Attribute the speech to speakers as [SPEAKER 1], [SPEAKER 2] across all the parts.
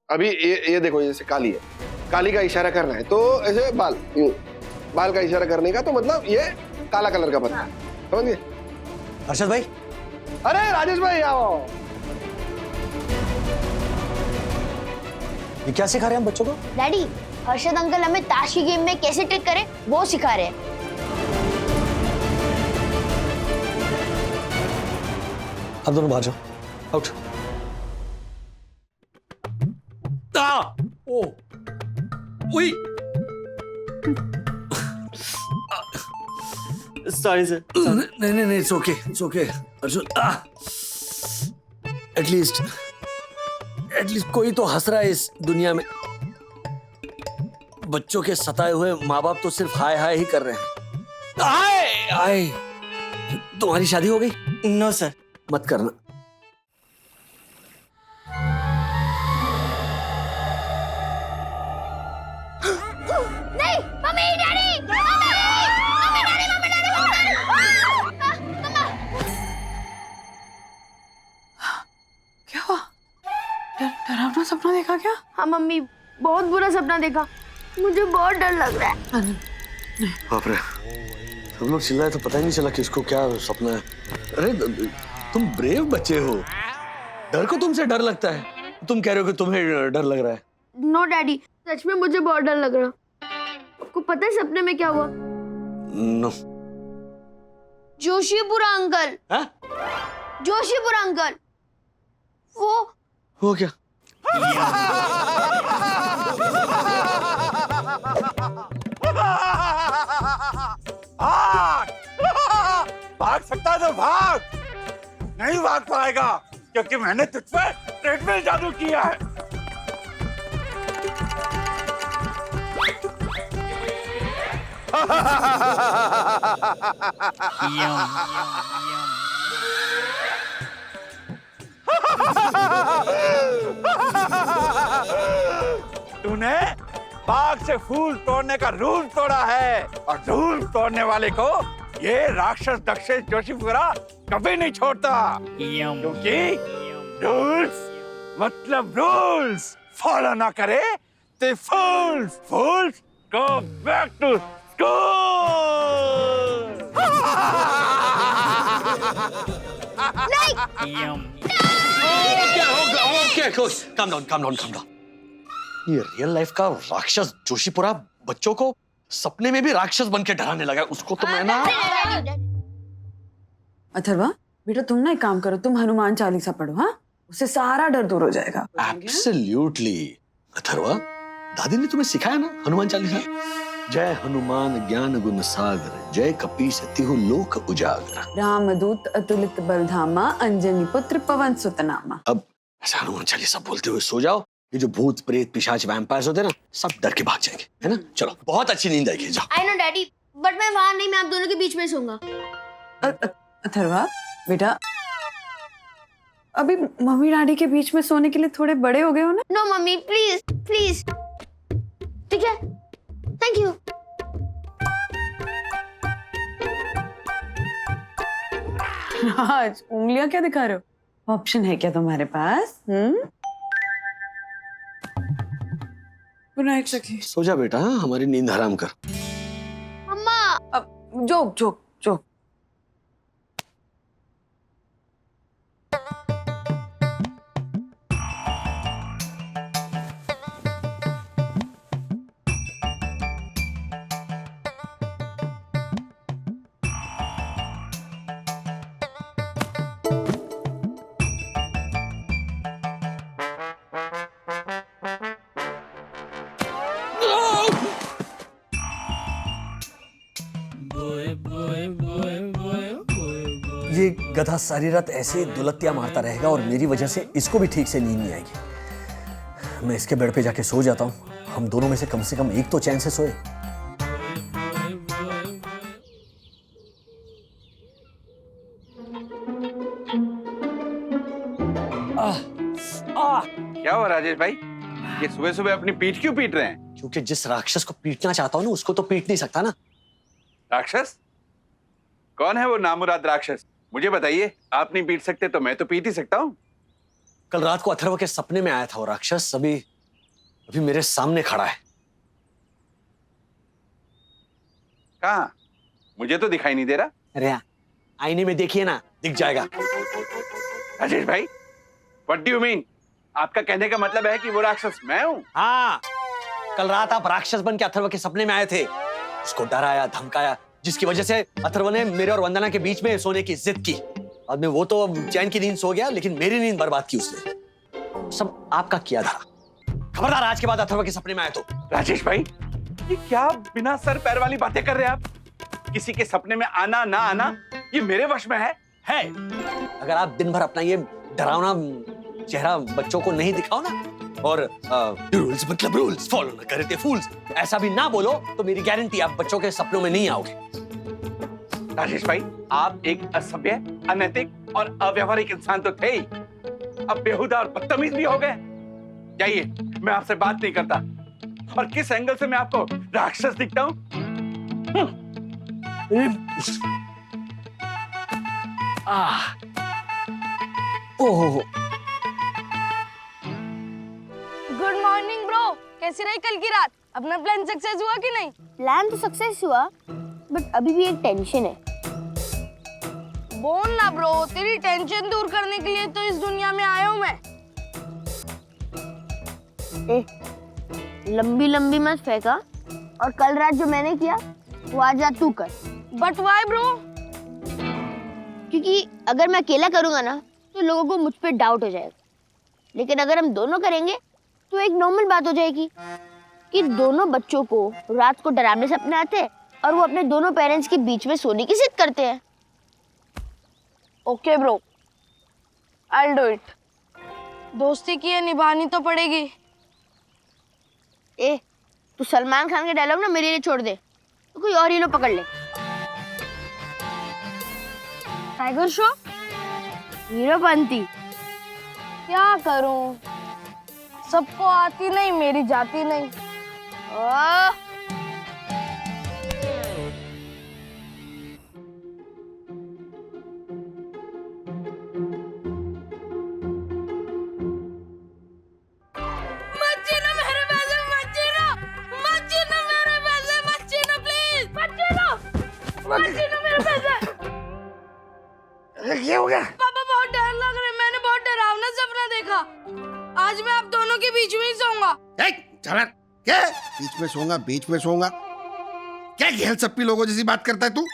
[SPEAKER 1] अभी ये देखो, जैसे काली है, काली का इशारा करना है तो ऐसे बाल का इशारा करने का, तो मतलब ये काला कलर का पत्ता, समझ गए?
[SPEAKER 2] हर्षद भाई,
[SPEAKER 1] अरे राजेश भाई आओ।
[SPEAKER 2] ये क्या सिखा रहे हैं हम बच्चों को?
[SPEAKER 3] डैडी, हर्षद अंकल हमें ताश की गेम में कैसे ट्रिक करें वो सिखा रहे हैं।
[SPEAKER 2] अब दोनों बाहर जाओ, आउट।
[SPEAKER 4] ओ उई सॉरी सर।
[SPEAKER 2] नहीं नहीं नहीं, इट्स ओके अर्जुन। एटलीस्ट कोई तो हंस रहा है इस दुनिया में। बच्चों के सताए हुए माँ बाप तो सिर्फ हाय हाय ही कर रहे हैं। हाय, तुम्हारी शादी हो गई?
[SPEAKER 4] No sir.
[SPEAKER 2] मत करना।
[SPEAKER 3] नहीं, मम्मी डैडी, मम्मी डैडी।
[SPEAKER 5] क्या हुआ? डरावना सपना देखा क्या?
[SPEAKER 3] हाँ मम्मी, बहुत बुरा सपना देखा, मुझे बहुत डर लग रहा है।
[SPEAKER 2] बाप रे, सब लोग चिल्लाए तो पता ही नहीं चला किसको क्या सपना है। अरे तुम ब्रेव बच्चे हो, डर को तुमसे डर लगता है, तुम कह रहे हो कि तुम्हें डर लग रहा है।
[SPEAKER 3] नो डैडी, सच में मुझे बहुत डर लग रहा। आपको पता है सपने में क्या हुआ?
[SPEAKER 2] नो।
[SPEAKER 3] जोशीपुरा अंकल।
[SPEAKER 2] हाँ?
[SPEAKER 3] जोशीपुरा अंकल,
[SPEAKER 2] वो क्या?
[SPEAKER 6] भाग सकता है तो भाग, नहीं भाग पाएगा क्योंकि मैंने तुझ पर ट्रेडमिल जादू किया है। तूने बाग से फूल तोड़ने का रूल तोड़ा है, और रूल तोड़ने वाले को ये राक्षस दक्षेश जोशीपुरा कभी नहीं छोड़ता, क्योंकि रूल्स मतलब रूल्स फॉलो ना करे तो fools go back to
[SPEAKER 2] okay, calm down. ये रियल लाइफ का राक्षस जोशीपुरा बच्चों को सपने में भी राक्षस बन के डराने लगा। उसको तो मैं ना।
[SPEAKER 5] अथर्वा बेटा, तुम ना एक काम करो, तुम हनुमान चालीसा पढ़ो। हाँ, उससे सारा डर दूर हो जाएगा।
[SPEAKER 2] एब्सोल्युटली। अथर्वा, दादी ने तुम्हें सिखाया ना हनुमान चालीसा। जय हनुमान ज्ञान गुण सागर, जय कपीस तिहु लोक उजागर,
[SPEAKER 5] रामदूत अतुलित बलधामा, अंजनी पुत्र पवन सुत नामा।
[SPEAKER 2] अब ऐसा हनुमान चालीसा बोलते हुए सो जाओ। ये जो भूत प्रेत पिशाच वैम्पायर्स होते हैं ना, सब डर के भाग जाएंगे, है ना? चलो, बहुत अच्छी नींद आएगी, जाओ।
[SPEAKER 3] आई नो डैडी, बट मैं वहां नहीं, मैं आप दोनों के बीच में सोऊंगा।
[SPEAKER 5] अथर्वा बेटा, अभी मम्मी डैडी के बीच में सोने के लिए थोड़े बड़े हो गए हो ना।
[SPEAKER 3] No mummy, please. ठीक है, थैंक यू।
[SPEAKER 5] आज उंगलियां क्या दिखा रहे हो? ऑप्शन है क्या तुम्हारे पास? गुड नाइट सखी।
[SPEAKER 2] सो जा बेटा, हमारी नींद हराम कर।
[SPEAKER 3] मम्मा।
[SPEAKER 5] जोक।
[SPEAKER 2] ये गधा सारी रात ऐसे दुलत्तियां मारता रहेगा और मेरी वजह से इसको भी ठीक से नींद नहीं आएगी। मैं इसके बेड पे जाके सो जाता हूँ, हम दोनों में से कम एक तो चैन से सोए।
[SPEAKER 6] क्या हुआ राजेश भाई, ये सुबह सुबह अपनी पीठ क्यों पीट रहे हैं?
[SPEAKER 2] क्योंकि जिस राक्षस को पीटना चाहता हूँ ना, उसको तो पीट नहीं सकता ना।
[SPEAKER 6] राक्षस? कौन है वो नामुराद राक्षस? मुझे बताइए, आप नहीं पीट सकते तो मैं तो पीट ही सकता हूँ।
[SPEAKER 2] कल रात को अथर्व के सपने में आया था वो राक्षस। अभी अभी मेरे सामने खड़ा है।
[SPEAKER 6] कहाँ? मुझे तो दिखाई नहीं दे रहा।
[SPEAKER 2] अरे आईने में देखिए ना, दिख जाएगा।
[SPEAKER 6] राजेश भाई, व्हाट डू यू मीन? आपका कहने का मतलब है कि वो राक्षस मैं हूँ?
[SPEAKER 2] हाँ, कल रात आप राक्षस बन के अथर्व के सपने में आए थे, उसको डराया धमकाया, जिसकी वजह से अथर्व ने मेरे और वंदना के बीच में सोने की जिद की। बाद में वो तो चैन की नींद सो गया, लेकिन मेरी नींद बर्बाद की उसने। सब आपका किया धरा। खबरदार आज के बाद अथर्व के सपने में आए तो।
[SPEAKER 6] राजेश भाई, ये क्या बिना सर पैर वाली बातें कर रहे हैं आप? किसी के सपने में आना ना आना ये मेरे वश में है।
[SPEAKER 2] अगर आप दिन भर अपना ये डरावना चेहरा बच्चों को नहीं दिखाओ ना, और रूल्स मतलब रूल्स फॉलो ना करे थे फूल्स, ऐसा भी ना बोलो, तो मेरी गारंटी आप बच्चों के सपनों में नहीं आओगे।
[SPEAKER 6] राजेश भाई, आप एक असभ्य, अनैतिक और अव्यवहारिक इंसान तो थे ही, अब बेहुदा और बदतमीज भी हो गए। जाइए, मैं आपसे बात नहीं करता। और किस एंगल से मैं आपको राक्षस दिखता हूँ?
[SPEAKER 2] ओह,
[SPEAKER 3] गुड मॉर्निंग ब्रो, कैसी रही कल की रात? अपना प्लान सक्सेस हुआ कि नहीं?
[SPEAKER 7] प्लान तो सक्सेस हुआ, बट अभी भी एक टेंशन है।
[SPEAKER 3] बोल ना ब्रो, तेरी टेंशन दूर करने के लिए तो इस दुनिया में आया हूँ मैं।
[SPEAKER 7] लंबी लंबी मत फेंका, और कल रात जो मैंने किया वो आज रात तू कर।
[SPEAKER 3] But why bro?
[SPEAKER 7] क्योंकि अगर मैं अकेला करूंगा ना तो लोगों को मुझ पे डाउट हो जाएगा, लेकिन अगर हम दोनों करेंगे तो एक नॉर्मल बात हो जाएगी कि दोनों बच्चों को रात को डरावने सपने आते हैं और वो अपने दोनों पेरेंट्स के बीच में सोने की जिद करते हैं।
[SPEAKER 3] Okay bro, I will do it. दोस्ती की ये निभानी तो पड़ेगी।
[SPEAKER 7] तू सलमान खान के डायलॉग ना मेरे लिए छोड़ दे, तो कोई और हीरो पकड़ ले।
[SPEAKER 3] टाइगर श्रॉफ?
[SPEAKER 7] हीरोपंती।
[SPEAKER 3] क्या करूं, सबको आती नहीं, मेरी जाती नहीं। मत छीनो मेरे पैसे, मत छीनो, मत छीनो मेरे पैसे, मत छीनो प्लीज, मत छीनो, मत छीनो मेरे पैसे।
[SPEAKER 1] क्या हो गया?
[SPEAKER 3] पापा बहुत डर लग रहा है, मैंने बहुत डरावना सपना देखा। आज मैं आप दोनों के बीच में ही सोऊंगा।
[SPEAKER 1] क्या बीच में सोऊंगा? बीच में सोऊंगा क्या? घेल चप्पी लोगों जैसी बात करता है तू।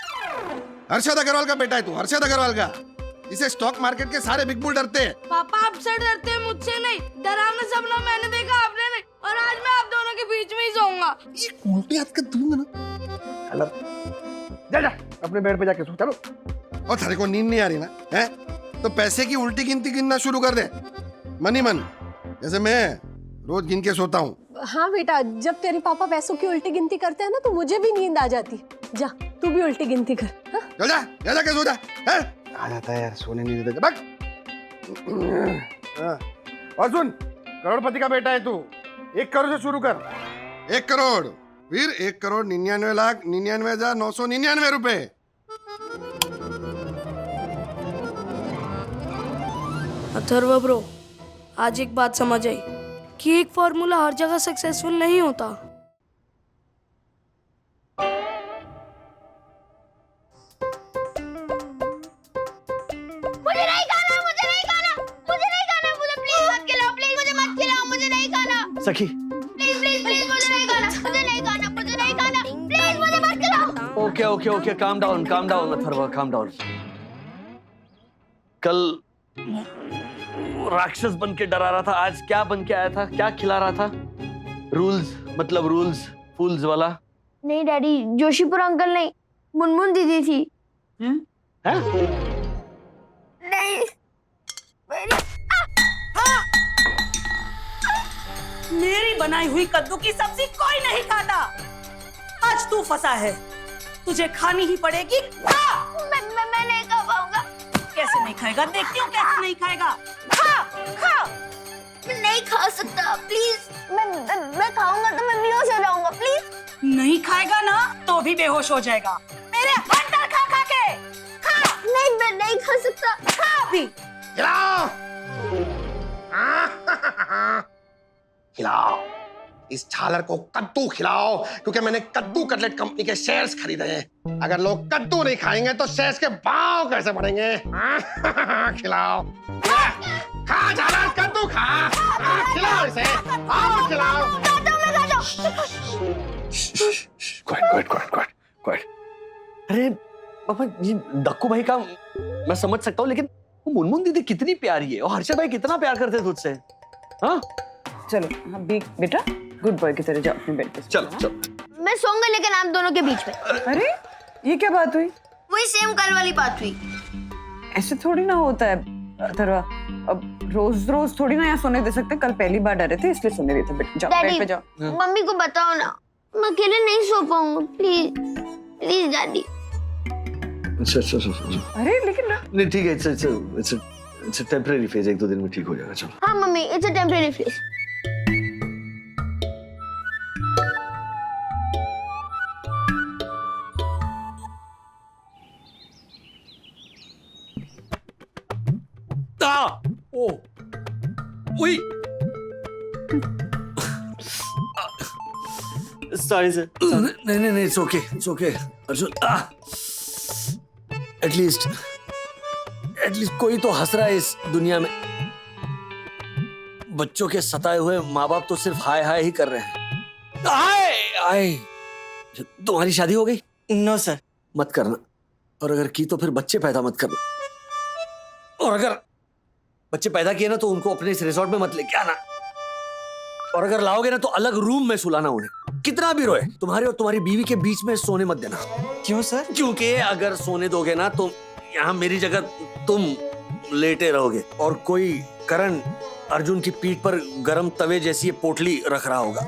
[SPEAKER 1] हर्षद अग्रवाल का बेटा है तू, हर्षद अग्रवाल का। इसे स्टॉक मार्केट के सारे बिग बुल डरते हैं।
[SPEAKER 3] पापा आपसे डरते हैं, मुझसे नहीं। डरावना सपना मैंने देखा, आपने नहीं, और आज मैं आप दोनों के बीच में ही सोऊंगा।
[SPEAKER 1] ये उल्टी हाथ कर दूंगा ना। हेलो, जा जा अपने बेड पे जाके सो। चलो। और तेरे को नींद नहीं आ रही ना है, तो पैसे की उल्टी गिनती गिनना शुरू कर दे, मनी मन, जैसे मैं रोज गिन के सोता हूँ।
[SPEAKER 8] हाँ बेटा, जब तेरे पापा पैसों की उल्टी गिनती करते हैं ना तो मुझे भी नींद आ जाती। जा तू भी उल्टी गिनती कर। हाँ?
[SPEAKER 1] चल जा, जा जाके सो जा। है? आ जाता है यार, सोने नहीं देता। बक। और सुन, करोड़पति का बेटा है तू, 1 करोड़ से शुरू कर। 1 करोड़, फिर 1,99,99,999 रुपए।
[SPEAKER 3] अथर्व ब्रो, आज एक बात समझ आई कि एक फॉर्मूला हर जगह सक्सेसफुल नहीं होता।
[SPEAKER 7] मुझे नहीं खाना, मुझे नहीं खाना, मुझे नहीं खाना, मुझे प्लीज मत खिलाओ, प्लीज मुझे मत खिलाओ, मुझे नहीं खाना।
[SPEAKER 2] सखी,
[SPEAKER 7] प्लीज प्लीज प्लीज मुझे नहीं खाना, मुझे नहीं खाना, मुझे नहीं खाना, प्लीज मुझे मत खिलाओ।
[SPEAKER 2] Okay okay okay, calm down Atharva, calm down. कल राक्षस बन के डरा रहा था, आज क्या बन के आया था? क्या खिला रहा था? रूल्स मतलब रूल्स फूल्स वाला?
[SPEAKER 7] नहीं डैडी, जोशीपुर अंकल नहीं, मुनमुन दीदी थी।
[SPEAKER 2] हैं?
[SPEAKER 7] नहीं
[SPEAKER 9] मेरी बनाई हुई कद्दू की सब्जी कोई नहीं खाता। आज तू फंसा है, तुझे खानी ही पड़ेगी।
[SPEAKER 7] मैं नहीं खा पाऊंगा।
[SPEAKER 9] कैसे नहीं खाएगा? देखती हूँ कैसे नहीं खाएगा। खा खा।
[SPEAKER 7] मैं नहीं खा सकता, प्लीज। मैं खाऊंगा तो मैं बेहोश हो जाऊंगा, प्लीज।
[SPEAKER 9] नहीं खाएगा ना तो भी बेहोश हो जाएगा। मेरे अंदर खा खा के खा।
[SPEAKER 7] नहीं, मैं नहीं खा सकता।
[SPEAKER 9] खा भी।
[SPEAKER 1] खिलाओ, खिलाओ। इस झालर को कद्दू खिलाओ, क्योंकि मैंने कद्दू कटलेट कंपनी के शेयर्स खरीदे हैं। अगर लोग कद्दू नहीं खाएंगे तो शेयर्स के भाव कैसे बढ़ेंगे? खिलाओ, खा झालर, कद्दू खा, खिलाओ इसे, आओ खिलाओ।
[SPEAKER 2] क्वाइट। अरे पापा, ये डक्कू भाई का मैं समझ सकता हूँ, लेकिन वो मुनमुन दीदी कितनी प्यारी है और हर्षद भाई कितना प्यार करते हैं तुझसे। हाँ
[SPEAKER 5] चलो अभी बेटा गुड बॉय की तरह जाओ अपने बेड पे।
[SPEAKER 2] चलो चलो।
[SPEAKER 7] मैं सोऊंगा लेकिन आप दोनों के बीच में।
[SPEAKER 5] अरे ये क्या बात हुई?
[SPEAKER 7] वही सेम कल वाली बात हुई।
[SPEAKER 5] ऐसे थोड़ी ना होता है अथर्वा, अब रोज रोज थोड़ी ना यहाँ सोने दे सकते। कल पहली बार डरे थे इसलिए सोने देते। बेटा जाओ बेड पे जाओ।
[SPEAKER 7] मम्मी को बताओ ना, मैं अकेले नहीं सो पाऊंगा। Please please daddy.
[SPEAKER 2] अच्छा।
[SPEAKER 5] अरे लेकिन ना
[SPEAKER 2] नहीं ठीक है, इट्स अ टेम्परेरी फेज, 1-2 दिन में ठीक हो जाएगा। चलो।
[SPEAKER 7] हाँ mummy, it's a temporary phase.
[SPEAKER 4] ओ उई सॉरी सर।
[SPEAKER 2] नहीं इट्स ओके अर्जुन। एटलीस्ट कोई तो हंस रहा है इस दुनिया में। बच्चों के सताए हुए माँ बाप तो सिर्फ हाय हाय ही कर रहे हैं। हाय। तुम्हारी शादी हो गई?
[SPEAKER 4] No sir.
[SPEAKER 2] मत करना, और अगर की तो फिर बच्चे पैदा मत करना। और अगर बच्चे पैदा किए ना तो उनको अपने इस रिसोर्ट में मत लेके आना, और अगर लाओगे ना तो अलग रूम में सुलाना उन्हें। कितना भी रोए, तुम्हारे और तुम्हारी बीवी के बीच में सोने मत देना।
[SPEAKER 4] क्यों सर?
[SPEAKER 2] क्योंकि अगर सोने दोगे ना तो यहाँ मेरी जगह तुम लेटे रहोगे और कोई करण अर्जुन की पीठ पर गरम तवे जैसी पोटली रख रहा होगा,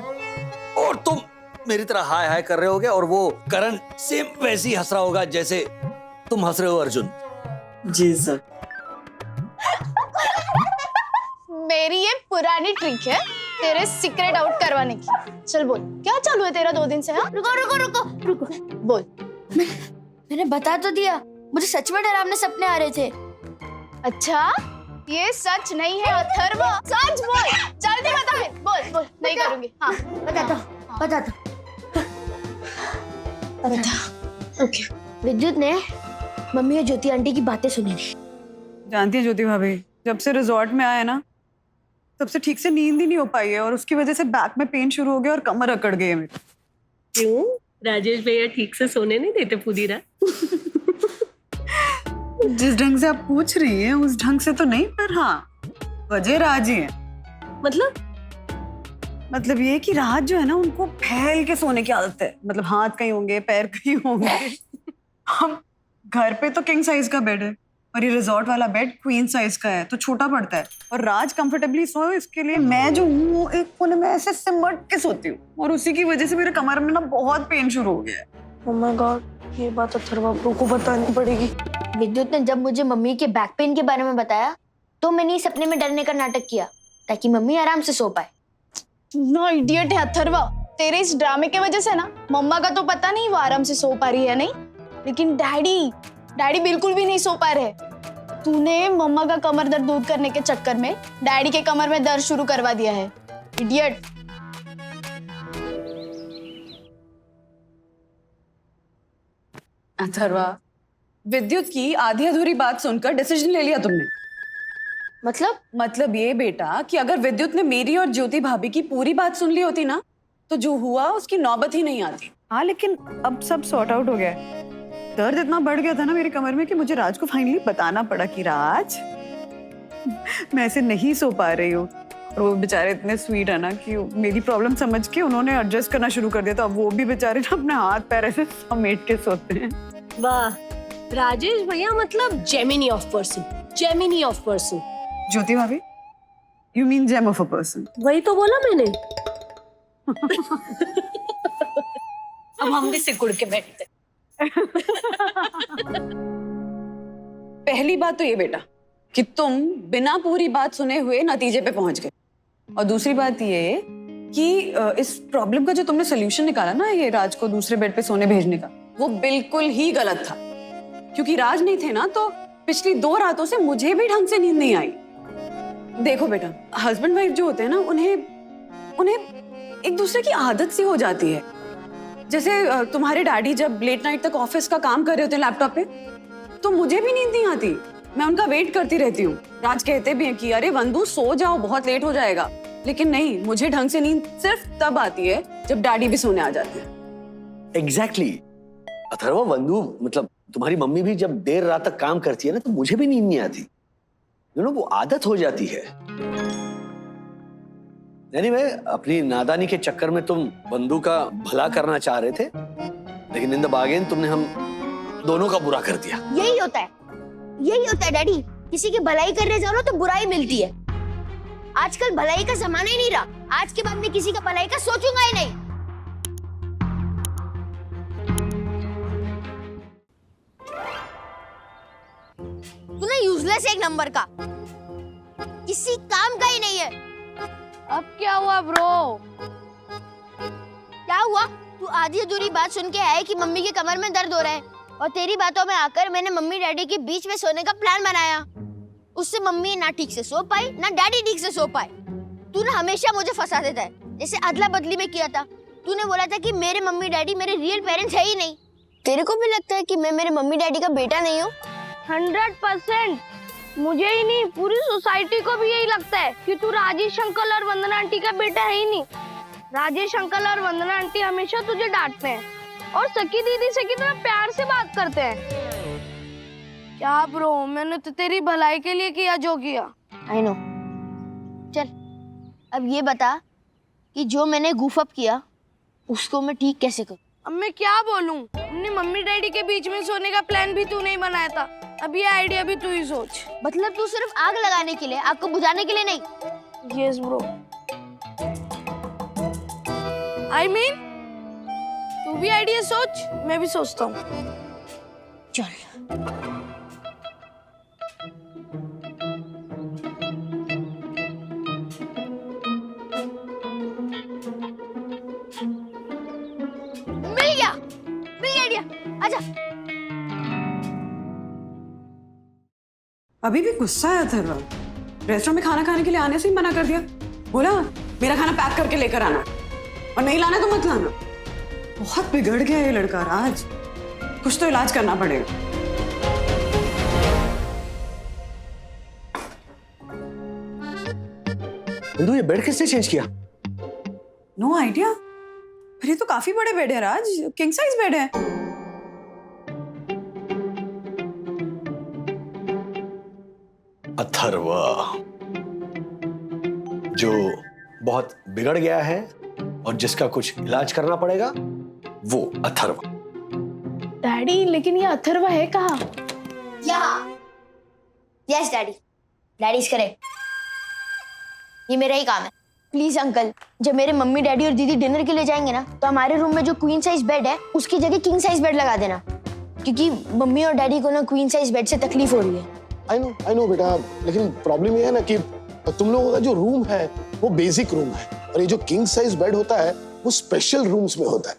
[SPEAKER 2] और तुम मेरी तरह हाय हाय कर रहे होगे, और वो करण सेम वैसी हंस रहा होगा जैसे तुम हंस रहे हो अर्जुन।
[SPEAKER 4] जी सर।
[SPEAKER 3] मेरी ये पुरानी ट्रिक है तेरे सीक्रेट आउट करवाने की। चल बोल, क्या चालू है तेरा 2 दिन से? हाँ
[SPEAKER 7] रुको
[SPEAKER 3] बोल।
[SPEAKER 7] मैंने बता तो दिया, मुझे सच में डरावने सपने आ रहे थे।
[SPEAKER 3] अच्छा, ये सच नहीं है अथर्व, सच बोल। जल्दी बता फिर। बोल नहीं करूंगी। हाँ
[SPEAKER 7] बता।
[SPEAKER 3] ओके।
[SPEAKER 7] विद्युत ने मम्मी और ज्योति आंटी की बातें सुनी थी।
[SPEAKER 5] जानती है ज्योति भाभी, जब से रिजॉर्ट में आए ना तब से ठीक से नींद ही नहीं हो पाई है, और उसकी वजह से बैक में पेन शुरू हो गया और कमर अकड़ गई है मेरी।
[SPEAKER 8] क्यों? राजेश भैया ठीक से सोने नहीं देते पूरी रात?
[SPEAKER 5] जिस ढंग से आप पूछ रही हैं उस ढंग से तो नहीं, पर हाँ वजह राज ही है। मतलब ये कि राज जो है ना उनको फैल के सोने की आदत है। मतलब हाथ कहीं होंगे, पैर कहीं होंगे। हम घर पे तो किंग साइज का बेड है, और ये रिजॉर्ट वाला बेड क्वीन साइज का है, तो छोटा पड़ता है। और राज कंफर्टेबली सोए, इसके लिए मैं जो हूँ वो एक कोने में ऐसे सिमट के सोती हूँ, और उसी की वजह से मेरे कमर में ना बहुत पेन शुरू हो गया है।
[SPEAKER 3] ओह माय गॉड, ये बात अथर्व को बतानी पड़ेगी।
[SPEAKER 7] विद्युत ने जब मुझे मम्मी के बैक पेन के बारे में बताया तो मैंने सपने में डरने का नाटक किया ताकि मम्मी आराम से सो पाए।
[SPEAKER 3] ना इडियट है अथर्व, तेरे इस ड्रामे के वजह से ना मम्मा का तो पता नहीं वो आराम से सो पा रही है नहीं, लेकिन डैडी बिल्कुल भी नहीं सो पा रहे। तूने मम्मा का कमर दर्द दूर करने के चक्कर में डैडी के कमर में दर्द शुरू करवा दिया है, इडियट।
[SPEAKER 5] अथर्वा, विद्युत की आधी अधूरी बात सुनकर डिसीजन ले लिया तुमने। मतलब ये बेटा कि अगर विद्युत ने मेरी और ज्योति भाभी की पूरी बात सुन ली होती ना तो जो हुआ उसकी नौबत ही नहीं आती। हाँ लेकिन अब सब सॉर्ट आउट हो गया है। दर्द इतना बढ़ गया था ना मेरे कमर में कि मुझे राज को फाइनली बताना पड़ा कि राज मैं ऐसे नहीं सो पा रही हूँ। और वो बेचारे इतने स्वीट है ना कि मेरी प्रॉब्लम समझ के उन्होंने एडजस्ट करना शुरू कर दिया। तो अब वो भी बेचारे ना अपने हाथ पैर ऐसे समेट के सोते हैं।
[SPEAKER 8] वाह, राजेश भैया मतलब जेमिनी ऑफ पर्सन।
[SPEAKER 5] ज्योति भाभी, you mean gem of a person?
[SPEAKER 8] वही तो बोला मैंने। अब हम भी सिकुड़ के बैठते।
[SPEAKER 5] पहली बात तो ये बेटा कि तुम बिना पूरी बात सुने हुए नतीजे पे पहुंच गए, और दूसरी बात ये कि इस प्रॉब्लम का जो तुमने सोल्यूशन निकाला ना, ये राज को दूसरे बेड पे सोने भेजने का, वो बिल्कुल ही गलत था। क्योंकि राज नहीं थे ना तो पिछली 2 रातों से मुझे भी ढंग से नींद नहीं आई। देखो बेटा, हस्बैंड वाइफ जो होते हैं ना उन्हें उन्हें एक दूसरे की आदत सी हो जाती है। जैसे तुम्हारे डैडी जब लेट नाइट तक ऑफिस का काम कर रहे होते हैं लैपटॉप पे, तो मुझे भी नींद नहीं आती, मैं उनका वेट करती रहती हूँ। राज कहते भी हैं कि अरे वंदू सो जाओ, बहुत लेट हो जाएगा, लेकिन नहीं, मुझे ढंग से नींद सिर्फ तब आती है जब डैडी भी सोने आ जाते हैं।
[SPEAKER 2] एग्जैक्टली अथर्वा, वंदू मतलब तुम्हारी मम्मी भी जब देर रात तक काम करती है ना, तो मुझे भी नींद नहीं आती। वो आदत हो जाती है। Anyway, अपनी नादानी के चक्कर में तुम बंधु का भला करना चाह रहे थे, लेकिन इन द बार्गेन तुमने हम दोनों का बुरा कर दिया।
[SPEAKER 7] यही होता है डैडी, किसी की भलाई करने जाओ तो बुराई मिलती है। आजकल भलाई का जमाना ही नहीं रहा, आज के बाद मैं किसी का भलाई का सोचूंगा ही नहीं। तूने यूजलेस एक नंबर का, किसी काम का ही नहीं है।
[SPEAKER 3] अब क्या हुआ ब्रो?
[SPEAKER 7] क्या हुआ? तू आधी अधूरी बात सुन के आया कि मम्मी के कमर में दर्द हो रहा है, और तेरी बातों में आकर मैंने मम्मी डैडी के बीच में सोने का प्लान बनाया। उससे मम्मी ना ठीक से सो पाई, ना डैडी ठीक से सो पाए। तूने हमेशा मुझे फंसा देता है, जैसे अदला बदली में किया था। तूने बोला था कि मेरे मम्मी डैडी मेरे रियल पेरेंट्स है ही नहीं। तेरे को भी लगता है कि मैं मेरे मम्मी डैडी का बेटा नहीं हूँ?
[SPEAKER 3] 100%। मुझे ही नहीं, पूरी सोसाइटी को भी यही लगता है कि तू राजेश अंकल और वंदना आंटी का बेटा है ही नहीं। राजेश अंकल और वंदना आंटी हमेशा तुझे डांटते हैं और सकी दीदी से कितना प्यार से बात करते हैं। क्या ब्रो, मैंने तो तेरी भलाई के लिए किया जो किया।
[SPEAKER 7] I know. चल अब ये बता कि जो मैंने गूफ अप किया उसको मैं ठीक कैसे करूं?
[SPEAKER 3] अब मैं क्या बोलूं? अपनी मम्मी डैडी के बीच में सोने का प्लान भी तू नहीं बनाया था, अब ये आइडिया भी तू ही सोच।
[SPEAKER 7] मतलब तू सिर्फ आग लगाने के लिए, आग को बुझाने के लिए नहीं?
[SPEAKER 3] Yes bro. आई मीन तू भी आइडिया सोच, मैं भी सोचता हूँ।
[SPEAKER 7] चल। मिल गया आइडिया, आजा।
[SPEAKER 5] अभी भी गुस्सा है अथर्वा। रेस्टोरेंट में खाना खाने के लिए आने से ही मना कर दिया। बोला मेरा खाना पैक करके लेकर आना, और नहीं लाना तो मत लाना। बहुत बिगड़ गया ये लड़का राज, कुछ तो इलाज करना पड़ेगा।
[SPEAKER 2] बंधु, ये बेड किसने चेंज किया?
[SPEAKER 5] नो आइडिया, पर ये तो काफी बड़े बेड है राज, किंग साइज बेड है।
[SPEAKER 2] अथर्वा, जो बहुत बिगड़ गया है और जिसका कुछ इलाज करना पड़ेगा, वो अथर्वा।
[SPEAKER 3] डैडी, लेकिन ये अथर्वा है कहाँ?
[SPEAKER 7] यहाँ। Yes daddy, daddy is correct. ये मेरा ही काम है। प्लीज अंकल, जब मेरे मम्मी डैडी और दीदी डिनर के लिए जाएंगे ना, तो हमारे रूम में जो क्वीन साइज बेड है उसकी जगह किंग साइज बेड लगा देना, क्योंकि मम्मी और डैडी को ना क्वीन साइज बेड से तकलीफ हो रही है।
[SPEAKER 1] आई नो बेटा, लेकिन प्रॉब्लम ये है ना कि तुम लोगों का जो रूम है वो बेसिक रूम है, और ये जो किंग साइज बेड होता है वो स्पेशल रूम्स में होता है,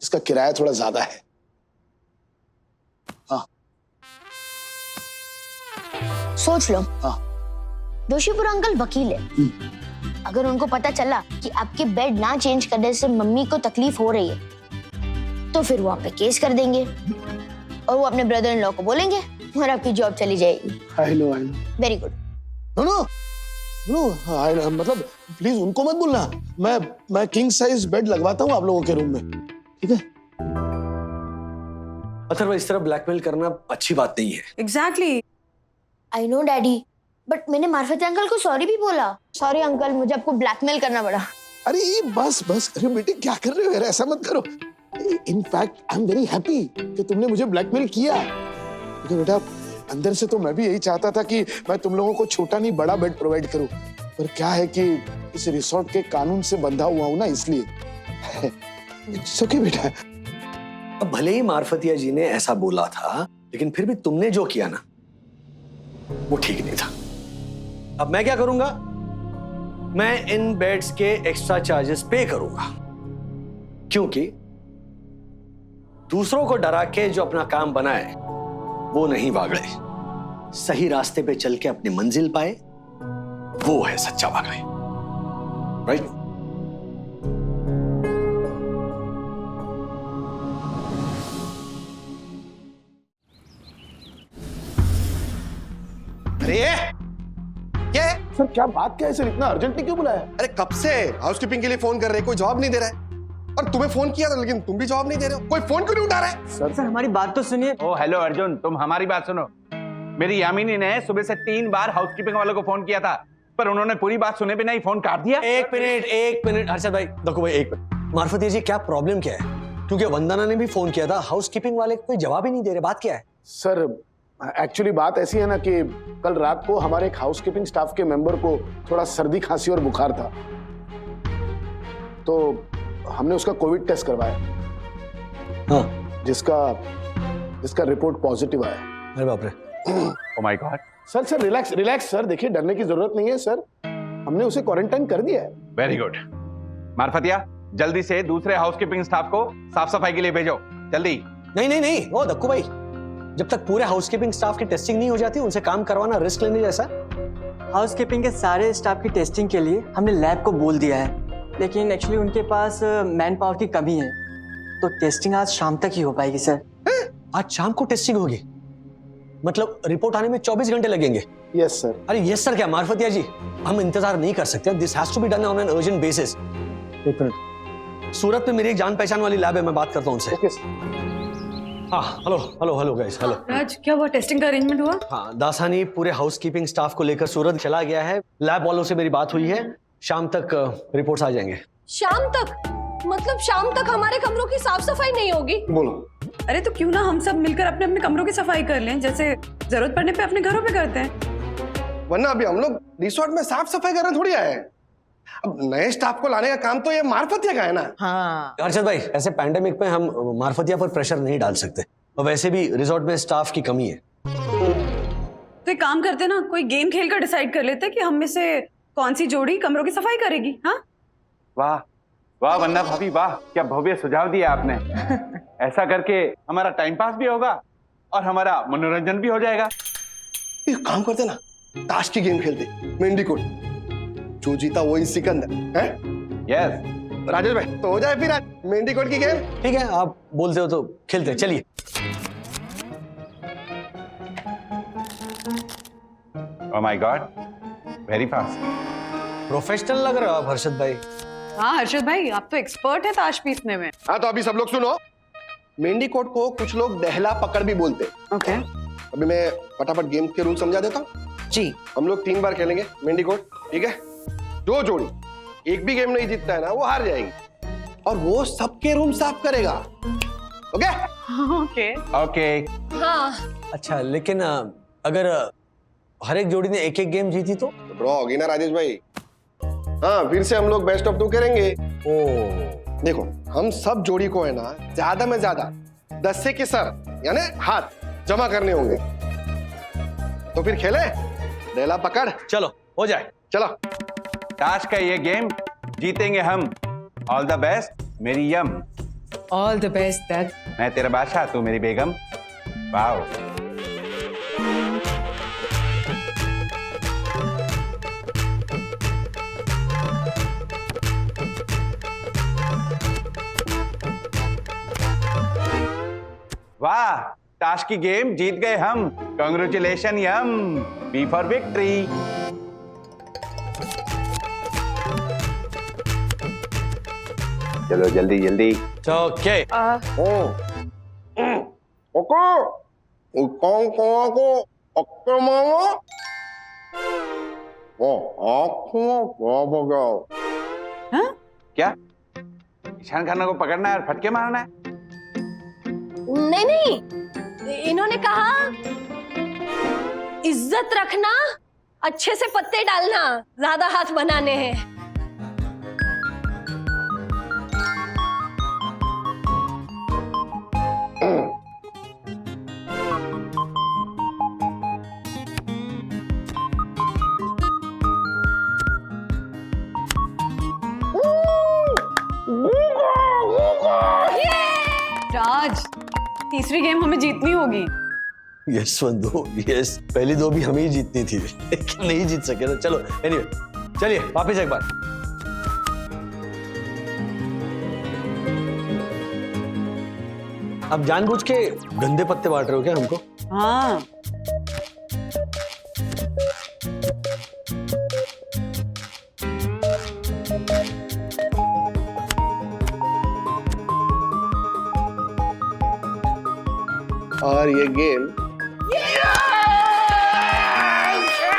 [SPEAKER 1] जिसका किराया थोड़ा ज्यादा है। हाँ
[SPEAKER 7] सोच लो।
[SPEAKER 1] हाँ।
[SPEAKER 7] जोशीपुर अंकल वकील है, अगर उनको पता चला कि आपके बेड ना चेंज करने से मम्मी को तकलीफ हो रही है, तो फिर वो आप पे केस कर देंगे और वो अपने ब्रदर इन लॉ को बोलेंगे और आपकी जॉब चली जाएगी।
[SPEAKER 1] I know.
[SPEAKER 7] Very good.
[SPEAKER 1] No, मतलब प्लीज उनको मत बोलना। मैं किंग साइज बेड लगवाता हूँ आप लोगों के रूम में, ठीक है?
[SPEAKER 2] अथर्वा, इस तरह ब्लैकमेल करना अच्छी बात नहीं है।
[SPEAKER 5] Exactly.
[SPEAKER 7] I know daddy, but मैंने मार्फत अंकल को सॉरी भी बोला। सॉरी अंकल, मुझे आपको ब्लैकमेल करना पड़ा।
[SPEAKER 1] अरे ये बस अरे बेटे, क्या कर रहे हो यार, ऐसा मत करो। In fact I am very happy कि तुमने मुझे ब्लैकमेल किया, क्योंकि बेटा अंदर से तो मैं भी यही चाहता था कि मैं तुम लोगों को छोटा नहीं बड़ा बेड प्रोवाइड करूं, पर क्या है कि इस रिसोर्ट के कानून से बंधा हुआ हूं ना, इसलिए। इट्स ओके बेटा।
[SPEAKER 2] अब भले ही मार्फतिया जी ने ऐसा बोला था, लेकिन फिर भी तुमने जो किया ना, वो ठीक नहीं था। अब मैं क्या करूंगा? मैं इन बेड्स के एक्स्ट्रा चार्जेस पे करूंगा, क्योंकि दूसरों को डरा के जो अपना काम बनाए वो नहीं बागड़े, सही रास्ते पे चल के अपनी मंजिल पाए, वो है सच्चा बागड़े। राइट?
[SPEAKER 10] सर क्या बात क्या है सर, इतना अर्जेंटली क्यों बुलाया?
[SPEAKER 1] अरे कब से हाउसकीपिंग के लिए फोन कर रहे, कोई जवाब नहीं दे रहा है। और तुम्हें फोन किया था लेकिन तुम भी जवाब नहीं दे रहे हो। कोई फोन क्यों नहीं उठा रहा है?
[SPEAKER 4] सर हमारी बात तो सुनिए।
[SPEAKER 6] ओ हेलो अर्जुन, तुम हमारी बात सुनो। मेरी यामिनी ने सुबह से 3 बार हाउसकीपिंग वालों को फोन किया था, पर उन्होंने पूरी बात सुने बिना ही फोन काट दिया।
[SPEAKER 2] एक मिनट हर्षद भाई, देखो भाई एक मिनट। मार्फत जी क्या प्रॉब्लम क्या है? क्योंकि वंदना ने भी फोन किया था, हाउसकीपिंग वाले कोई जवाब ही नहीं दे रहे, बात क्या है?
[SPEAKER 10] सर एक्चुअली बात ऐसी है ना कि कल रात को हमारे एक हाउसकीपिंग स्टाफ के मेंबर को थोड़ा सर्दी खांसी और बुखार था, तो हमने उसका कोविड टेस्ट करवाया।
[SPEAKER 2] हाँ,
[SPEAKER 10] जिसका रिपोर्ट पॉजिटिव आया।
[SPEAKER 2] अरे बाप रे,
[SPEAKER 6] oh my God.
[SPEAKER 10] Sir relax sir, देखिए डरने की जरूरत नहीं है सर, हमने उसे क्वारंटाइन कर दिया है।
[SPEAKER 6] Very good. मार्फतिया, जल्दी से दूसरे हाउसकीपिंग स्टाफ को साफ सफाई के लिए भेजो, जल्दी।
[SPEAKER 2] नहीं, ओ दक्कू भाई, जब तक पूरे हाउसकीपिंग स्टाफ की टेस्टिंग नहीं हो जाती उनसे काम करवाना रिस्क लेने जैसा।
[SPEAKER 4] हाउसकीपिंग के सारे स्टाफ की टेस्टिंग के लिए हमने लैब को बोल दिया है, लेकिन एक्चुअली उनके पास मैन पावर की कमी है, तो टेस्टिंग आज शाम तक ही हो पाएगी सर।
[SPEAKER 2] आज शाम को टेस्टिंग होगी? मतलब रिपोर्ट आने में 24 घंटे लगेंगे?
[SPEAKER 10] Yes sir.
[SPEAKER 2] अरे यस सर क्या मार्फतिया जी, हम इंतजार नहीं कर सकते, this has to be done on an urgent basis. एक मिनट, सूरत में मेरी एक जान पहचान वाली लैब है, मैं बात करता हूँ उनसे।
[SPEAKER 10] Okay sir.
[SPEAKER 2] हाँ, हेलो गाइस, हेलो।
[SPEAKER 5] राज, क्या हुआ? टेस्टिंग का अरेंजमेंट हुआ?
[SPEAKER 2] हाँ, दासानी पूरे हाउसकीपिंग स्टाफ को लेकर सूरत चला गया है, लैब वालों से मेरी बात हुई है, शाम तक रिपोर्ट्स आ जाएंगे।
[SPEAKER 8] शाम तक? मतलब शाम तक हमारे कमरों की साफ सफाई नहीं होगी?
[SPEAKER 10] बोलो।
[SPEAKER 5] अरे तो क्यों ना हम सब मिलकर अपने अपने कमरों की सफाई कर लें, जैसे जरूरत पड़ने पे अपने घरों पे करते हैं।
[SPEAKER 1] वरना अभी हम लोग रिसोर्ट में साफ सफाई करने थोड़ी आए हैं। अब नए स्टाफ को लाने का काम तो ये मार्फतिया का है ना।
[SPEAKER 4] हाँ
[SPEAKER 2] हर्षद भाई, ऐसे पैंडेमिक में हम मार्फतिया पर प्रेशर नहीं डाल सकते, और वैसे भी रिसोर्ट में स्टाफ की कमी है।
[SPEAKER 5] तो एक काम करते ना, कोई गेम खेल कर डिसाइड कर लेते कि हम में से कौन सी जोड़ी कमरों की सफाई करेगी। हाँ,
[SPEAKER 6] वाह वाह वंदना भाभी, वाह क्या भव्य सुझाव दिया आपने। ऐसा करके हमारा टाइम पास भी होगा और हमारा मनोरंजन भी हो जाएगा।
[SPEAKER 1] एक काम करते ना, ताश की गेम खेलते, मेंढी कोट, जो जीता वही सिकंदर है।
[SPEAKER 6] यस
[SPEAKER 1] राजेश भाई, तो हो जाए फिर आज मेंढी कोट की गेम।
[SPEAKER 2] ठीक है, आप बोलते हो तो खेलते हैं, चलिए।
[SPEAKER 6] Oh my God, very fast.
[SPEAKER 2] Professional लग रहे हो आप हर्षद भाई।
[SPEAKER 5] हाँ हर्षद भाई, आप तो एक्सपर्ट है ताश पीसने में।
[SPEAKER 1] हाँ, तो अभी सब लोग सुनो, मेंढी कोट को कुछ लोग दहला पकड़ भी बोलते हैं।
[SPEAKER 5] ओके।
[SPEAKER 1] अभी मैं फटाफट गेम के रूल समझा देता हूँ
[SPEAKER 4] जी।
[SPEAKER 1] हम लोग 3 बार खेलेंगे मेंढी कोट, ठीक है? जो जोड़ी एक भी गेम नहीं जीतता है ना, वो हार जाएगी, और वो सबके रूम साफ करेगा। Okay
[SPEAKER 5] okay
[SPEAKER 6] okay.
[SPEAKER 8] हाँ।
[SPEAKER 2] अच्छा, लेकिन अगर हर एक जोड़ी ने एक एक गेम जीती तो
[SPEAKER 1] ड्रॉ होगी ना राजेश भाई। हाँ, फिर से हम लोग बेस्ट ऑफ 2 करेंगे।
[SPEAKER 2] ओ,
[SPEAKER 1] देखो, हम सब जोड़ी को है ना ज्यादा में ज्यादा 10 से के सर यानी हाथ जमा करने होंगे। तो फिर खेले डेला पकड़।
[SPEAKER 2] चलो हो जाए।
[SPEAKER 1] चलो।
[SPEAKER 6] ताश का ये गेम जीतेंगे हम। ऑल द बेस्ट मेरी यम।
[SPEAKER 5] All the best that.
[SPEAKER 6] मैं तेरा बादशाह, तू मेरी बेगम। वाओ। वाह, ताश की गेम जीत गए हम। कांग्रेचुलेशन यम, बी फॉर विक्ट्री। चलो जल्दी जल्दी।
[SPEAKER 2] ओके।
[SPEAKER 1] ओके, कौन को अक्रमाओ ओ आँखों
[SPEAKER 6] क्या ईशान खाना को पकड़ना है और फटके मारना है?
[SPEAKER 8] नहीं, इन्होंने कहा इज्जत रखना, अच्छे से पत्ते डालना, ज्यादा हाथ बनाने हैं।
[SPEAKER 5] राज, तीसरी गेम हमें जीतनी होगी।
[SPEAKER 2] यस बंधु, यस। पहली 2 भी हमें ही जीतनी थी, लेकिन नहीं जीत सके तो चलो एनीवे, चलिए वापिस एक बार। अब जानबूझ के गंदे पत्ते बांट रहे हो क्या हमको?
[SPEAKER 5] हाँ।
[SPEAKER 1] और ये गेम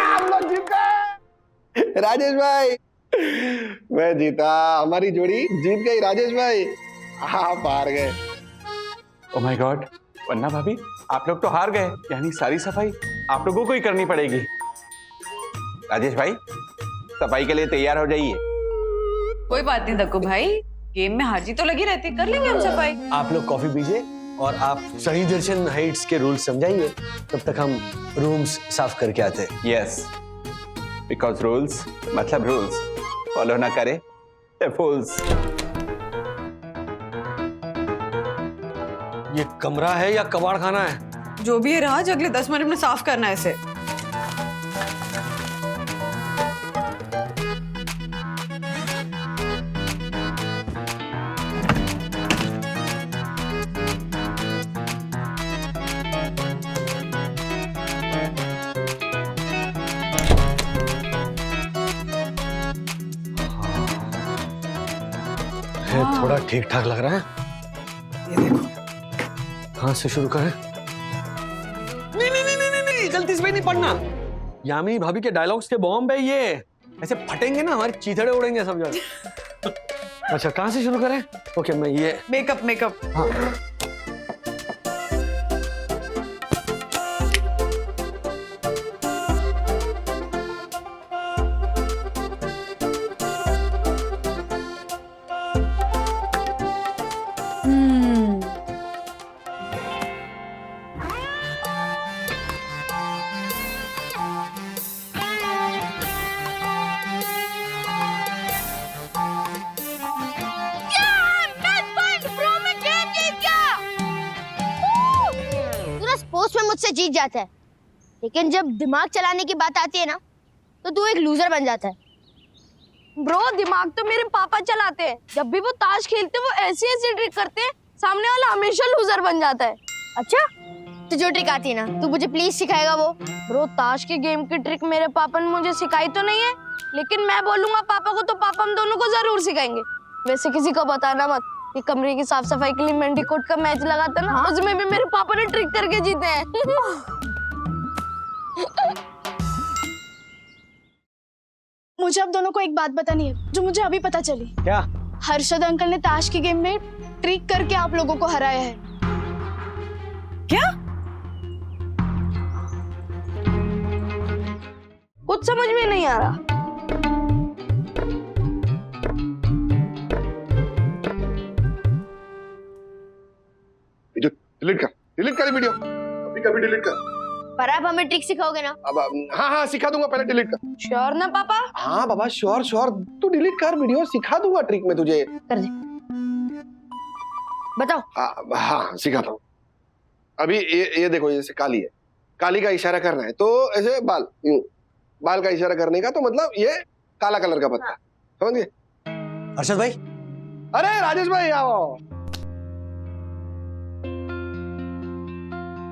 [SPEAKER 1] हम लोग जीत गए। राजेश भाई, मैं जीता, हमारी जोड़ी जीत गई। राजेश भाई आप हार गए।
[SPEAKER 6] ओ माय गॉड, वन्ना भाभी आप लोग तो हार गए, यानी सारी सफाई आप लोगों को ही करनी पड़ेगी। राजेश भाई सफाई के लिए तैयार हो जाइए।
[SPEAKER 5] कोई बात नहीं दक्कू भाई, गेम में हार जीत तो लगी रहती, कर लेंगे हम सफाई।
[SPEAKER 2] आप लोग कॉफी पीजिए और आप सही दर्शन हाइट्स के रूल्स समझाइए, तब तक हम रूम्स साफ करके आते हैं।
[SPEAKER 6] यस, बिकॉज रूल्स मतलब रूल्स, फॉलो ना करे तो फूल्स।
[SPEAKER 2] ये कमरा है या कबाड़ खाना है?
[SPEAKER 5] जो भी है राज, अगले 10 मिनट में साफ करना है इसे।
[SPEAKER 2] थोड़ा ठीक ठाक लग रहा है। ये देखो, कहां से शुरू करें? नहीं नहीं नहीं नहीं नहीं, गलती से भी नहीं पढ़ना। यामिनी भाभी के डायलॉग्स के बॉम्ब है ये, ऐसे फटेंगे ना हमारे चीथड़े उड़ेंगे सब जगह। अच्छा कहां से शुरू करें? ओके मैं ये
[SPEAKER 5] मेकअप।
[SPEAKER 2] हाँ।
[SPEAKER 7] स्पोर्ट्स में मुझसे जीत जाता है, लेकिन जब दिमाग चलाने की बात आती है ना, तो तू एक लूजर बन जाता है।
[SPEAKER 3] ब्रो दिमाग तो मेरे पापा चलाते हैं, जब भी वो ताश खेलते हैं वो ऐसी ऐसी ट्रिक करते हैं, सामने वाला हमेशा लूजर बन जाता है।
[SPEAKER 7] अच्छा, तो जो ट्रिक आती है ना, तू मुझे प्लीज सिखाएगा वो?
[SPEAKER 3] ब्रो ताश की गेम की ट्रिक मेरे पापा ने मुझे सिखाई तो नहीं है, लेकिन मैं बोलूंगा पापा को तो पापा हम दोनों को जरूर सिखाएंगे। वैसे किसी को बताना मत, ये कमरे की साफ सफाई के लिए मेंडीकोट का मैच लगा था ना, उसमें भी मेरे पापा ने ट्रिक करके जीते हैं। मुझे अब दोनों को एक बात बतानी है जो मुझे अभी पता चली।
[SPEAKER 2] क्या?
[SPEAKER 3] हर्षद अंकल ने ताश की गेम में ट्रिक करके आप लोगों को हराया है।
[SPEAKER 5] क्या?
[SPEAKER 3] कुछ समझ में नहीं आ रहा।
[SPEAKER 1] डिलीट कर वीडियो, अभी कभी डिलीट कर।
[SPEAKER 7] पर आप हमें ट्रिक सिखाओगे ना?
[SPEAKER 1] अब हाँ सिखा दूंगा, पहले डिलीट कर।
[SPEAKER 3] श्योर ना पापा?
[SPEAKER 1] हाँ बाबा श्योर, तू डिलीट कर वीडियो, सिखा दूंगा ट्रिक में तुझे।
[SPEAKER 7] कर दे, बताओ।
[SPEAKER 1] हाँ सिखाता हूँ। अभी ये देखो, जैसे काली है, काली का इशारा करना है तो ऐसे बाल का इशारा करने का, तो मतलब ये काला कलर का पत्ता, समझ गए?
[SPEAKER 2] अर्षद भाई,
[SPEAKER 1] अरे राजेश भाई आओ।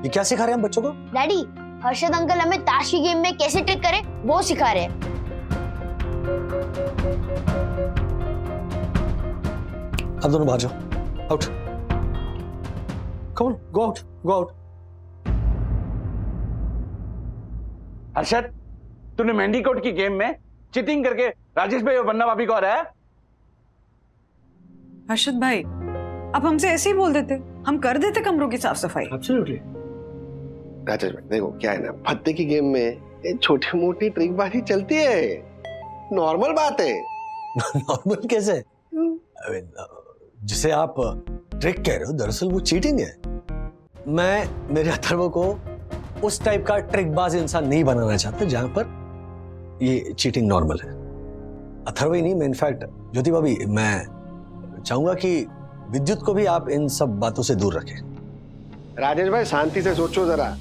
[SPEAKER 2] ये क्या सिखा रहे हैं हम बच्चों को?
[SPEAKER 7] डैडी, हर्षद अंकल हमें ताश की गेम में कैसे ट्रिक करे वो सिखा रहे हैं।
[SPEAKER 2] आप दोनों बाहर जाओ, आउट। कौन? Go out, go out.
[SPEAKER 6] Harshad, तूने मेंडीकोट की गेम में चीटिंग करके राजेश भाई और वन्ना भाभी को हराया?
[SPEAKER 5] हर्षद भाई, आप हमसे ऐसे ही बोल देते, हम कर देते कमरों की साफ सफाई।
[SPEAKER 2] एब्सोल्युटली।
[SPEAKER 1] राजेश भाई देखो क्या है ना, पत्ते की गेम में छोटी मोटी ट्रिकबाजी चलती है, नॉर्मल बात है।
[SPEAKER 2] नॉर्मल कैसे? जिसे आप ट्रिक कह रहे हो, दरअसल वो चीटिंग है। मैं मेरे अथर्व को उस टाइप का ट्रिकबाज इंसान नहीं बनाना चाहता जहां पर ये चीटिंग नॉर्मल है। अथर्व ही नहीं, मैं इनफैक्ट ज्योति भाभी, मैं चाहूंगा कि विद्युत को भी आप इन सब बातों से दूर रखें।
[SPEAKER 1] राजेश भाई शांति से सोचो जरा,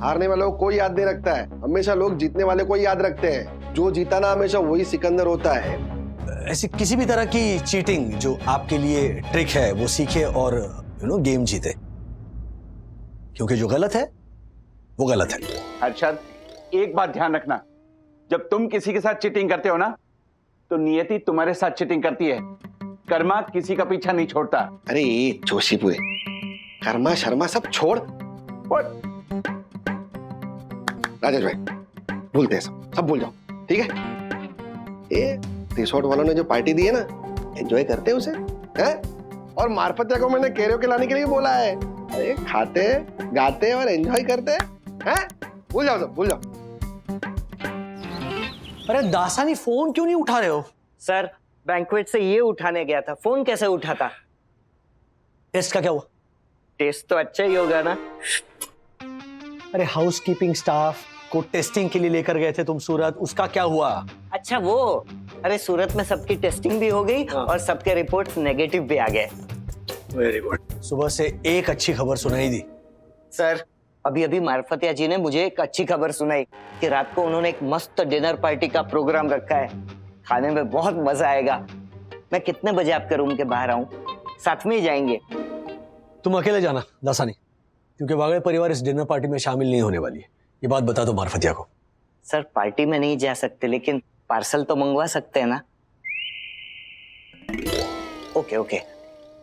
[SPEAKER 1] हारने वालों को कोई याद नहीं रखता है, हमेशा लोग जीतने वाले को ही याद रखते हैं। जो जीता ना हमेशा वही सिकंदर होता है।
[SPEAKER 2] ऐसी किसी भी तरह की चीटिंग जो आपके लिए ट्रिक है वो सीखे और गेम जीते, क्योंकि जो गलत है वो गलत है।
[SPEAKER 6] हर्षद, एक बात ध्यान रखना, जब तुम किसी के साथ चीटिंग करते हो ना, तो नियति तुम्हारे साथ चीटिंग करती है, कर्मा किसी का पीछा नहीं छोड़ता।
[SPEAKER 1] अरे जोशीपुरे, कर्मा शर्मा सब छोड़, राजेश भाई भूलते हैं सब भूल जाओ, ठीक है? ये रिसोर्ट वालों ने जो पार्टी दी है ना, एंजॉय करते हैं उसे, हैं? और मार्फतिया को मैंने कैरियोके लाने के लिए बोला है। अरे खाते गाते और एंजॉय करते हैं? भूल जाओ सब, भूल जाओ।
[SPEAKER 2] अरे दासानी फोन क्यों नहीं उठा रहे हो?
[SPEAKER 11] सर बैंक्वेट से ये उठाने गया था, फोन कैसे उठाता?
[SPEAKER 2] टेस्ट का क्या हुआ?
[SPEAKER 11] टेस्ट तो अच्छा ही होगा ना।
[SPEAKER 2] अरे हाउसकीपिंग स्टाफ को टेस्टिंग के लिए लेकर गए थे तुम सूरत, उसका क्या हुआ?
[SPEAKER 11] अच्छा वो, अरे सूरत में सबकी टेस्टिंग भी हो गई और सबके रिपोर्ट्स नेगेटिव भी आ गए।
[SPEAKER 2] Very good. सुबह से एक अच्छी खबर सुनाई दी।
[SPEAKER 11] सर अभी अभी मार्फतिया जी ने मुझे एक अच्छी खबर सुनाई कि रात को उन्होंने एक मस्त डिनर पार्टी का प्रोग्राम रखा है, खाने में बहुत मजा आएगा। मैं कितने बजे आपके रूम के बाहर आऊं? साथ में ही जाएंगे।
[SPEAKER 2] तुम अकेले जाना दासानी, क्योंकि वागड़े परिवार इस डिनर पार्टी में शामिल नहीं होने वाली है। ये बात बता दो मार्फतिया को।
[SPEAKER 11] सर पार्टी में नहीं जा सकते, लेकिन पार्सल तो मंगवा सकते हैं ना? ओके ओके,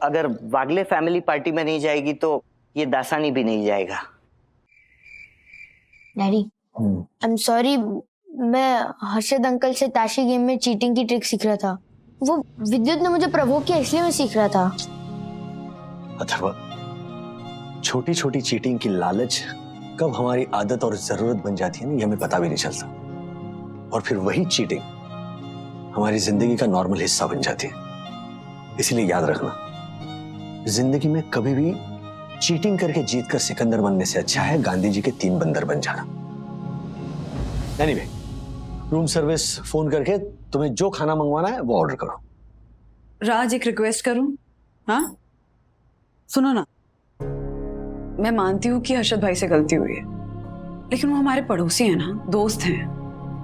[SPEAKER 11] अगर वागले फैमिली पार्टी में नहीं जाएगी तो ये दासानी भी नहीं जाएगा।
[SPEAKER 7] डैडी आई एम सॉरी, मैं हर्षद अंकल से ताशी गेम में चीटिंग की ट्रिक सीख रहा था। वो विद्युत ने मुझे प्रवोक किया इसलिए मैं सीख रहा था।
[SPEAKER 2] अथर्वा, छोटी छोटी चीटिंग की लालच कब हमारी आदत और जरूरत बन जाती है ना, ये हमें पता भी नहीं चलता। और फिर वही चीटिंग हमारी जिंदगी का नॉर्मल हिस्सा बन जाती है। इसलिए याद रखना, जिंदगी में कभी भी चीटिंग करके जीतकर सिकंदर बनने से अच्छा है गांधी जी के 3 बंदर बन जाना। एनीवे, रूम सर्विस फोन करके तुम्हें जो खाना मंगवाना है वो ऑर्डर करो।
[SPEAKER 5] राज एक रिक्वेस्ट करूं? हाँ सुनो ना, मैं मानती हूँ कि हर्षद भाई से गलती हुई है, लेकिन वो हमारे पड़ोसी हैं ना, दोस्त हैं,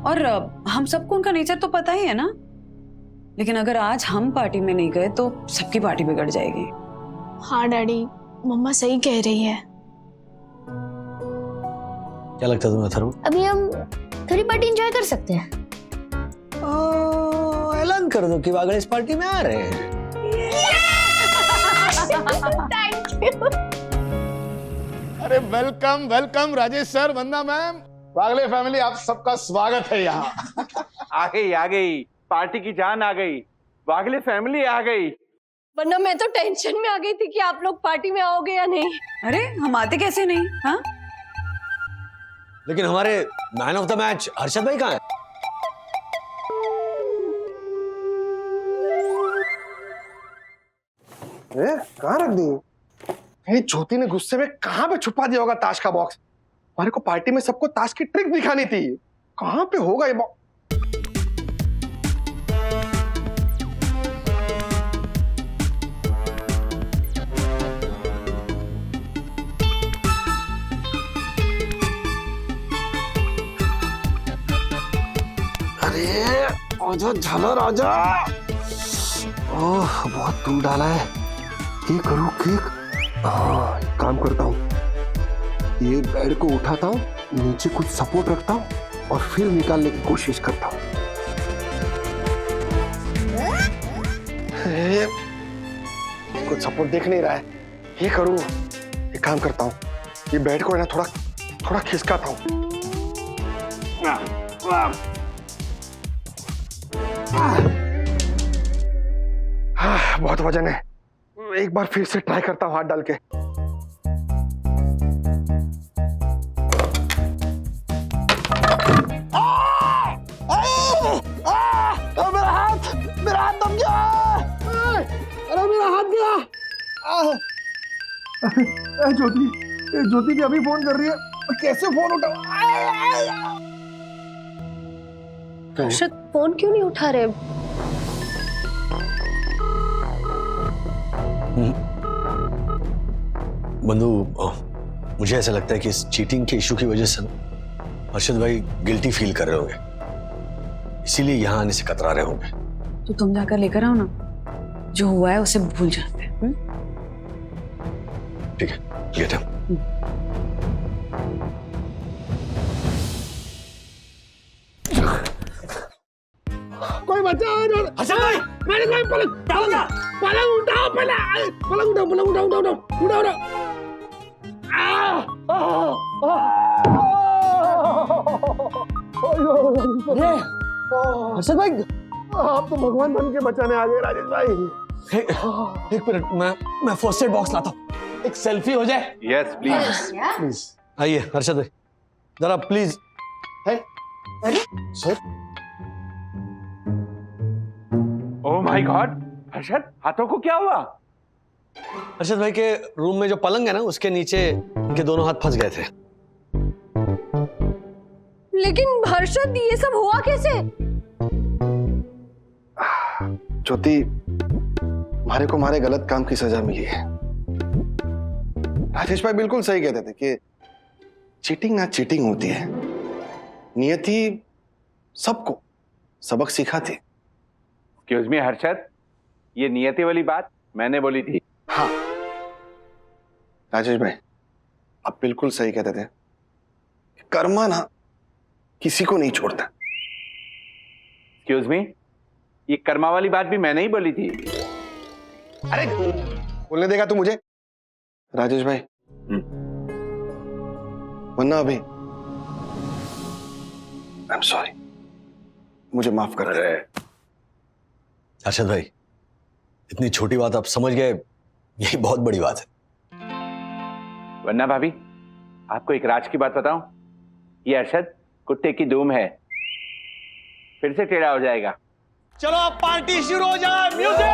[SPEAKER 5] और हम सबको उनका नेचर तो पता ही है ना। लेकिन अगर आज हम पार्टी में नहीं गए तो सबकी पार्टी बिगड़ जाएगी।
[SPEAKER 3] हाँ डैडी, मम्मा सही कह रही है।
[SPEAKER 2] क्या लगता है तुम्हें अथर्व?
[SPEAKER 7] अभी हम थोड़ी पार्टी एंजॉय कर सकते हैं।
[SPEAKER 2] ऐलान कर दो कि वागड़े इस पार्टी में आ रहे हैं।
[SPEAKER 3] Thank you.
[SPEAKER 10] अरे वेलकम वेलकम राजेश सर, वंदना मैम, वागले फैमिली, आप सबका स्वागत है यहाँ।
[SPEAKER 6] आ गई पार्टी की जान आ गई, वागले फैमिली आ गई।
[SPEAKER 8] वरना मैं तो टेंशन में आ गई थी कि आप लोग पार्टी में आओगे या नहीं।
[SPEAKER 5] अरे हम आते कैसे नहीं? हाँ
[SPEAKER 2] लेकिन हमारे man of the match Harshad भाई कहाँ है?
[SPEAKER 1] कहाँ रख दी? ये ज्योति ने गुस्से में कहाँ पे छुपा दिया होगा ताश का बॉक्स? हमारे को पार्टी में सबको ताश की ट्रिक दिखानी थी, कहाँ पे होगा ये बॉक्स? अरे आजा झालर आजा। ओह बहुत दूर डाला है, ये करूँ केक। एक काम करता हूँ, ये बेड को उठाता हूँ, नीचे कुछ सपोर्ट रखता हूँ और फिर निकालने की कोशिश करता हूँ। कुछ सपोर्ट दिख नहीं रहा है, ये करूँ, एक काम करता हूँ, ये बेड को है ना थोड़ा खिसकाता हूँ। बहुत वजन है, एक बार फिर से ट्राई करता हूँ हाथ डाल के। मेरा हाथ दब गया। अरे मेरा हाथ गया। ज्योति भी अभी फोन कर रही है, कैसे फोन उठाऊं?
[SPEAKER 8] हर्षद फोन क्यों नहीं उठा रहे?
[SPEAKER 2] बंधु, मुझे ऐसा लगता है कि इस चीटिंग के इशू की वजह से हर्षद भाई गिल्टी फील कर रहे होंगे, इसीलिए यहाँ आने से कतरा रहे होंगे।
[SPEAKER 5] तो तुम जाकर लेकर आओ ना, जो हुआ है उसे भूल जाते हैं।
[SPEAKER 2] ठीक है, लेट आओ।
[SPEAKER 1] कोई बच्चा हर्षद भाई, मेरे को पलंग उठाओ, पहले पलंग उठाओ।
[SPEAKER 2] हर्षद भाई,
[SPEAKER 10] आप तो भगवान बन के बचाने आ गए राजेश भाई।
[SPEAKER 2] एक मिनट, मैं फर्स्ट एड बॉक्स लाता हूँ, एक सेल्फी हो जाए।
[SPEAKER 6] Yes please.
[SPEAKER 10] प्लीज।
[SPEAKER 2] आइए हर्षद भाई, जरा please.
[SPEAKER 10] Sir,
[SPEAKER 6] oh my God, Harshad हाथों को क्या हुआ?
[SPEAKER 2] हर्षद भाई के रूम में जो पलंग है ना, उसके नीचे उनके दोनों हाथ फंस गए थे।
[SPEAKER 8] लेकिन हर्षद ये सब हुआ कैसे?
[SPEAKER 1] ज्योति, हमारे को हमारे गलत काम की सजा मिली है। राजेश भाई बिल्कुल सही कहते थे कि चीटिंग ना चीटिंग होती है, नियति सबको सबक सिखाती।
[SPEAKER 6] एक्सक्यूज मी हर्षद, ये नियति वाली बात मैंने बोली थी।
[SPEAKER 1] हाँ राजेश भाई, आप बिल्कुल सही कहते थे, कर्मा ना किसी को नहीं छोड़ता।
[SPEAKER 6] एक्सक्यूज मी, ये कर्मा वाली बात भी मैंने ही बोली थी।
[SPEAKER 1] अरे बोलने देगा तू मुझे? राजेश भाई, वरना अभी आई एम सॉरी, मुझे माफ कर दे।
[SPEAKER 2] हर्षद भाई, इतनी छोटी बात आप समझ गए, यही बहुत बड़ी बात है।
[SPEAKER 6] वरना भाभी, आपको एक राज की बात बताऊं, ये अरशद कुत्ते की धूम है, फिर से टेढ़ा हो जाएगा।
[SPEAKER 2] चलो अब पार्टी शुरू हो जाए, म्यूजिक।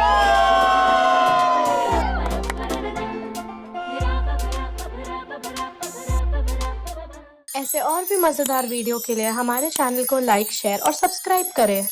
[SPEAKER 8] ऐसे और भी मजेदार वीडियो के लिए हमारे चैनल को लाइक, शेयर और सब्सक्राइब करें।